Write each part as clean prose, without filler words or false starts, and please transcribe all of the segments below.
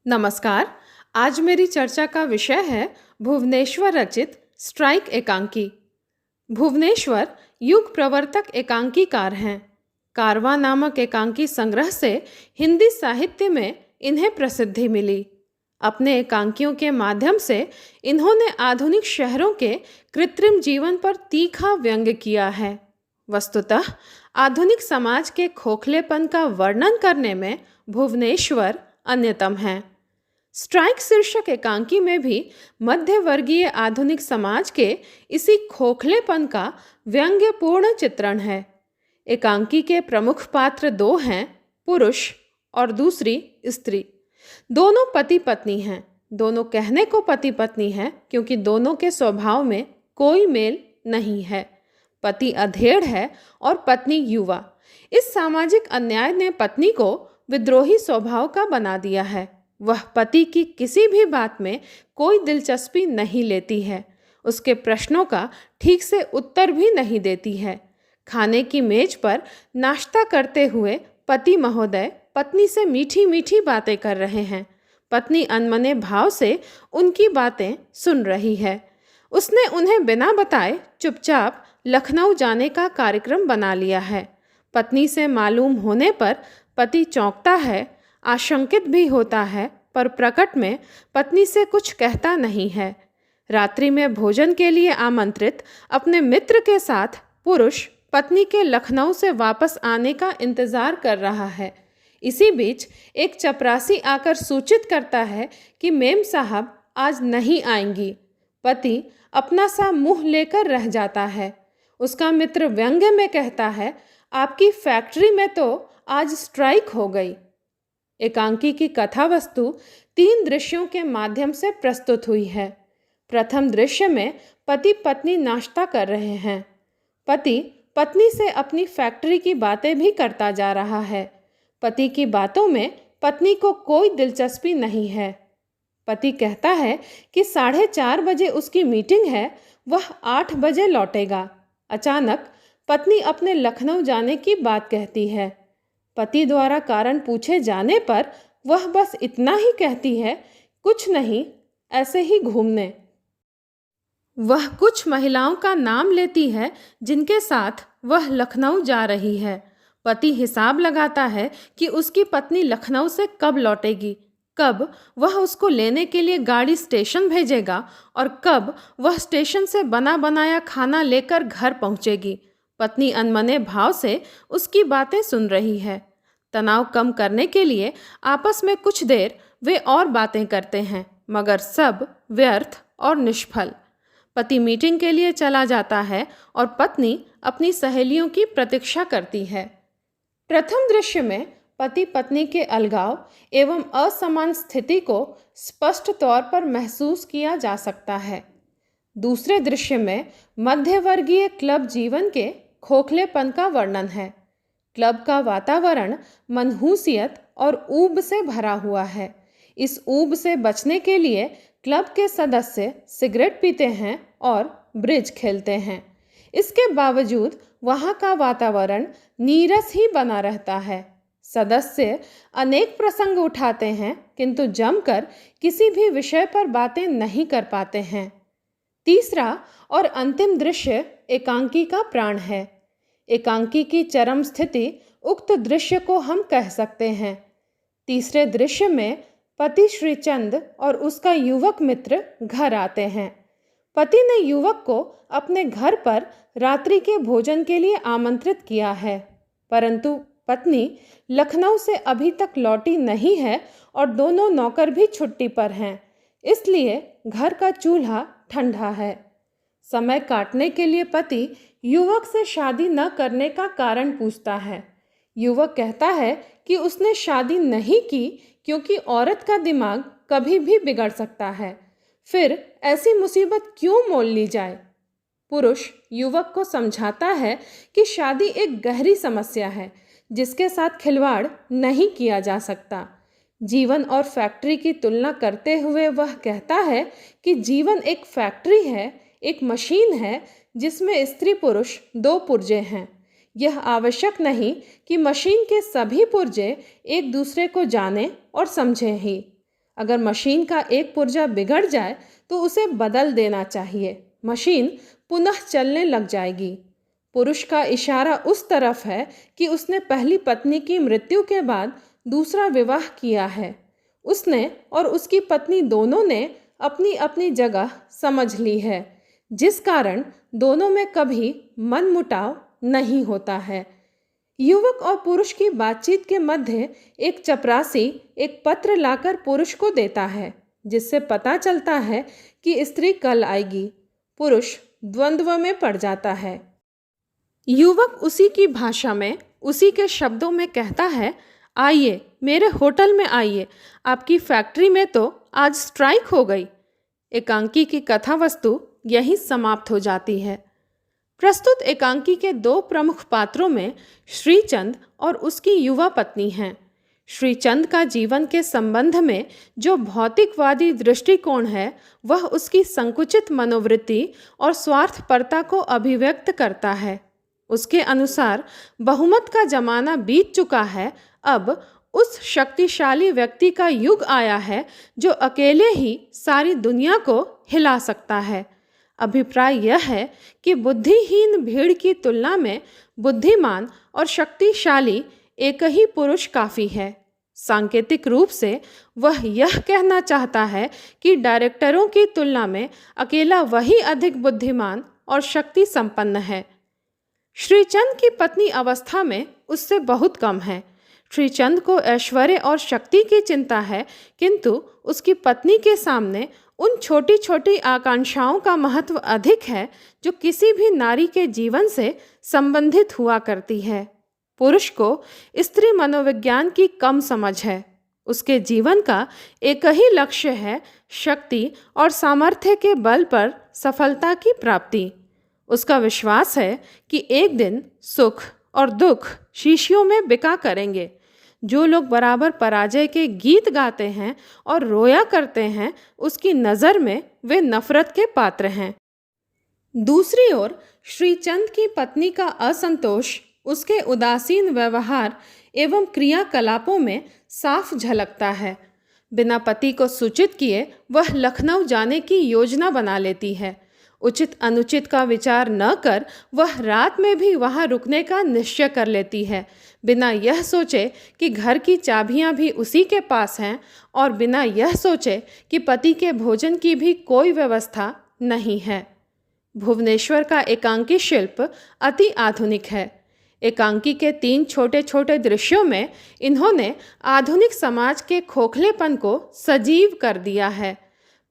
नमस्कार। आज मेरी चर्चा का विषय है भुवनेश्वर रचित स्ट्राइक एकांकी। भुवनेश्वर युग प्रवर्तक एकांकीकार हैं। कारवां नामक एकांकी संग्रह से हिंदी साहित्य में इन्हें प्रसिद्धि मिली। अपने एकांकियों के माध्यम से इन्होंने आधुनिक शहरों के कृत्रिम जीवन पर तीखा व्यंग्य किया है। वस्तुतः आधुनिक समाज के खोखलेपन का वर्णन करने में भुवनेश्वर अन्यतम हैं। स्ट्राइक शीर्षक एकांकी में भी मध्य वर्गीय आधुनिक समाज के इसी खोखलेपन का व्यंग्यपूर्ण चित्रण है। एकांकी के प्रमुख पात्र दो हैं, पुरुष और दूसरी स्त्री। दोनों पति पत्नी हैं। दोनों कहने को पति पत्नी हैं क्योंकि दोनों के स्वभाव में कोई मेल नहीं है। पति अधेड़ है और पत्नी युवा। इस सामाजिक अन्याय ने पत्नी को विद्रोही स्वभाव का बना दिया है। वह पति की किसी भी बात में कोई दिलचस्पी नहीं लेती है। उसके प्रश्नों का ठीक से उत्तर भी नहीं देती है। खाने की मेज पर नाश्ता करते हुए पति महोदय पत्नी से मीठी मीठी बातें कर रहे हैं। पत्नी अनमने भाव से उनकी बातें सुन रही है। उसने उन्हें बिना बताए चुपचाप लखनऊ जाने का कार्यक्रम बना लिया है। पत्नी से मालूम होने पर पति चौंकता है, आशंकित भी होता है, पर प्रकट में पत्नी से कुछ कहता नहीं है। रात्रि में भोजन के लिए आमंत्रित अपने मित्र के साथ पुरुष पत्नी के लखनऊ से वापस आने का इंतजार कर रहा है। इसी बीच एक चपरासी आकर सूचित करता है कि मेम साहब आज नहीं आएंगी। पति अपना सा मुंह लेकर रह जाता है। उसका मित्र व्यंग्य में कहता है, आपकी फैक्ट्री में तो आज स्ट्राइक हो गई। एकांकी की कथा वस्तु 3 दृश्यों के माध्यम से प्रस्तुत हुई है। प्रथम दृश्य में पति पत्नी नाश्ता कर रहे हैं। पति पत्नी से अपनी फैक्ट्री की बातें भी करता जा रहा है। पति की बातों में पत्नी को कोई दिलचस्पी नहीं है। पति कहता है कि 4:30 बजे उसकी मीटिंग है, वह 8 बजे लौटेगा। अचानक पत्नी अपने लखनऊ जाने की बात कहती है। पति द्वारा कारण पूछे जाने पर वह बस इतना ही कहती है, कुछ नहीं, ऐसे ही घूमने। वह कुछ महिलाओं का नाम लेती है जिनके साथ वह लखनऊ जा रही है। पति हिसाब लगाता है कि उसकी पत्नी लखनऊ से कब लौटेगी, कब वह उसको लेने के लिए गाड़ी स्टेशन भेजेगा और कब वह स्टेशन से बना बनाया खाना लेकर घर पहुंचेगी। पत्नी अनमने भाव से उसकी बातें सुन रही है। तनाव कम करने के लिए आपस में कुछ देर वे और बातें करते हैं, मगर सब व्यर्थ और निष्फल। पति मीटिंग के लिए चला जाता है और पत्नी अपनी सहेलियों की प्रतीक्षा करती है। प्रथम दृश्य में पति पत्नी के अलगाव एवं असमान स्थिति को स्पष्ट तौर पर महसूस किया जा सकता है। दूसरे दृश्य में मध्यवर्गीय क्लब जीवन के खोखलेपन का वर्णन है। क्लब का वातावरण मनहूसियत और ऊब से भरा हुआ है। इस ऊब से बचने के लिए क्लब के सदस्य सिगरेट पीते हैं और ब्रिज खेलते हैं। इसके बावजूद वहाँ का वातावरण नीरस ही बना रहता है। सदस्य अनेक प्रसंग उठाते हैं किंतु जमकर किसी भी विषय पर बातें नहीं कर पाते हैं। तीसरा और अंतिम दृश्य एकांकी का प्राण है। एकांकी की चरम स्थिति उक्त दृश्य को हम कह सकते हैं। तीसरे दृश्य में पति श्रीचंद और उसका युवक मित्र घर आते हैं। पति ने युवक को अपने घर पर रात्रि के भोजन के लिए आमंत्रित किया है, परंतु पत्नी लखनऊ से अभी तक लौटी नहीं है और दोनों नौकर भी छुट्टी पर हैं, इसलिए घर का चूल्हा ठंडा है। समय काटने के लिए पति युवक से शादी न करने का कारण पूछता है। युवक कहता है कि उसने शादी नहीं की क्योंकि औरत का दिमाग कभी भी बिगड़ सकता है, फिर ऐसी मुसीबत क्यों मोल ली जाए। पुरुष युवक को समझाता है कि शादी एक गहरी समस्या है जिसके साथ खिलवाड़ नहीं किया जा सकता। जीवन और फैक्ट्री की तुलना करते हुए वह कहता है कि जीवन एक फैक्ट्री है, एक मशीन है जिसमें स्त्री पुरुष 2 पुर्जे हैं। यह आवश्यक नहीं कि मशीन के सभी पुर्जे एक दूसरे को जाने और समझें ही। अगर मशीन का एक पुर्जा बिगड़ जाए तो उसे बदल देना चाहिए, मशीन पुनः चलने लग जाएगी। पुरुष का इशारा उस तरफ है कि उसने पहली पत्नी की मृत्यु के बाद दूसरा विवाह किया है। उसने और उसकी पत्नी दोनों ने अपनी अपनी जगह समझ ली है, जिस कारण दोनों में कभी मनमुटाव नहीं होता है। युवक और पुरुष की बातचीत के मध्य एक चपरासी एक पत्र लाकर पुरुष को देता है, जिससे पता चलता है कि स्त्री कल आएगी। पुरुष द्वंद्व में पड़ जाता है। युवक उसी की भाषा में, उसी के शब्दों में कहता है, आइए मेरे होटल में आइए, आपकी फैक्ट्री में तो आज स्ट्राइक हो गई। एकांकी की कथा वस्तु यहीं समाप्त हो जाती है। प्रस्तुत एकांकी के दो प्रमुख पात्रों में श्रीचंद और उसकी युवा पत्नी हैं। श्रीचंद का जीवन के संबंध में जो भौतिकवादी दृष्टिकोण है, वह उसकी संकुचित मनोवृत्ति और स्वार्थपरता को अभिव्यक्त करता है। उसके अनुसार बहुमत का जमाना बीत चुका है, अब उस शक्तिशाली व्यक्ति का युग आया है जो अकेले ही सारी दुनिया को हिला सकता है। अभिप्राय यह है कि बुद्धिहीन भीड़ की तुलना में बुद्धिमान और शक्तिशाली एक ही पुरुष काफ़ी है। सांकेतिक रूप से वह यह कहना चाहता है कि डायरेक्टरों की तुलना में अकेला वही अधिक बुद्धिमान और शक्ति संपन्न है। श्रीचंद की पत्नी अवस्था में उससे बहुत कम है। श्रीचंद को ऐश्वर्य और शक्ति की चिंता है, किंतु उसकी पत्नी के सामने उन छोटी छोटी आकांक्षाओं का महत्व अधिक है जो किसी भी नारी के जीवन से संबंधित हुआ करती है। पुरुष को स्त्री मनोविज्ञान की कम समझ है। उसके जीवन का एक ही लक्ष्य है, शक्ति और सामर्थ्य के बल पर सफलता की प्राप्ति। उसका विश्वास है कि एक दिन सुख और दुख शीशियों में बिका करेंगे। जो लोग बराबर पराजय के गीत गाते हैं और रोया करते हैं, उसकी नज़र में वे नफरत के पात्र हैं। दूसरी ओर श्रीचंद की पत्नी का असंतोष उसके उदासीन व्यवहार एवं क्रियाकलापों में साफ झलकता है। बिना पति को सूचित किए वह लखनऊ जाने की योजना बना लेती है। उचित अनुचित का विचार न कर वह रात में भी वहाँ रुकने का निश्चय कर लेती है, बिना यह सोचे कि घर की चाबियाँ भी उसी के पास हैं और बिना यह सोचे कि पति के भोजन की भी कोई व्यवस्था नहीं है। भुवनेश्वर का एकांकी शिल्प अति आधुनिक है। एकांकी के 3 छोटे छोटे दृश्यों में इन्होंने आधुनिक समाज के खोखलेपन को सजीव कर दिया है।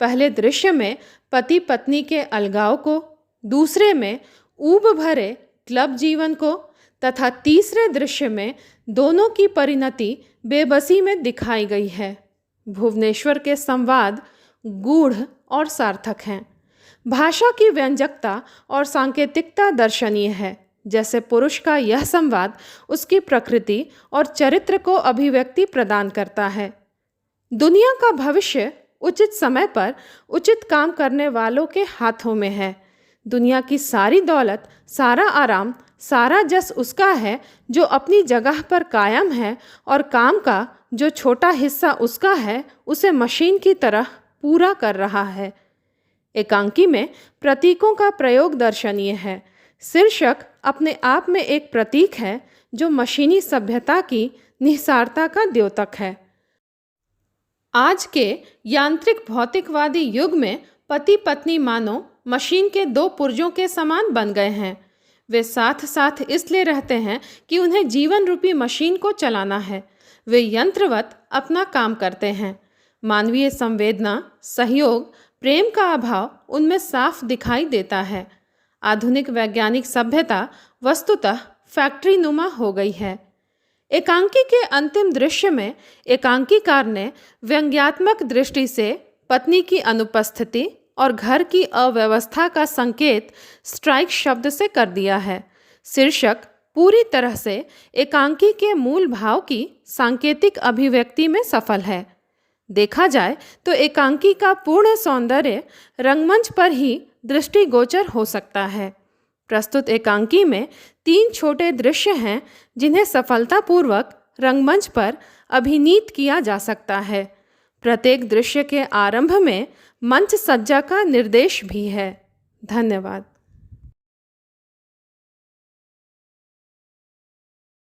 पहले दृश्य में पति पत्नी के अलगाव को, दूसरे में ऊब भरे क्लब जीवन को तथा तीसरे दृश्य में दोनों की परिणति बेबसी में दिखाई गई है। भुवनेश्वर के संवाद गूढ़ और सार्थक हैं। भाषा की व्यंजकता और सांकेतिकता दर्शनीय है। जैसे पुरुष का यह संवाद उसकी प्रकृति और चरित्र को अभिव्यक्ति प्रदान करता है। दुनिया का भविष्य उचित समय पर उचित काम करने वालों के हाथों में है। दुनिया की सारी दौलत, सारा आराम, सारा जस उसका है जो अपनी जगह पर कायम है, और काम का जो छोटा हिस्सा उसका है उसे मशीन की तरह पूरा कर रहा है। एकांकी में प्रतीकों का प्रयोग दर्शनीय है। शीर्षक अपने आप में एक प्रतीक है जो मशीनी सभ्यता की निस्सारता का द्योतक है। आज के यांत्रिक भौतिकवादी युग में पति पत्नी मानो मशीन के 2 पुर्जों के समान बन गए हैं। वे साथ साथ इसलिए रहते हैं कि उन्हें जीवन रूपी मशीन को चलाना है। वे यंत्रवत अपना काम करते हैं। मानवीय संवेदना, सहयोग, प्रेम का अभाव उनमें साफ दिखाई देता है। आधुनिक वैज्ञानिक सभ्यता वस्तुतः फैक्ट्री नुमा हो गई है। एकांकी के अंतिम दृश्य में एकांकीकार ने व्यंग्यात्मक दृष्टि से पत्नी की अनुपस्थिति और घर की अव्यवस्था का संकेत स्ट्राइक शब्द से कर दिया है। शीर्षक पूरी तरह से एकांकी के मूल भाव की सांकेतिक अभिव्यक्ति में सफल है। देखा जाए तो एकांकी का पूर्ण सौंदर्य रंगमंच पर ही दृष्टिगोचर हो सकता है। प्रस्तुत एकांकी में 3 छोटे दृश्य हैं जिन्हें सफलतापूर्वक रंगमंच पर अभिनीत किया जा सकता है। प्रत्येक दृश्य के आरंभ में मंच सज्जा का निर्देश भी है। धन्यवाद।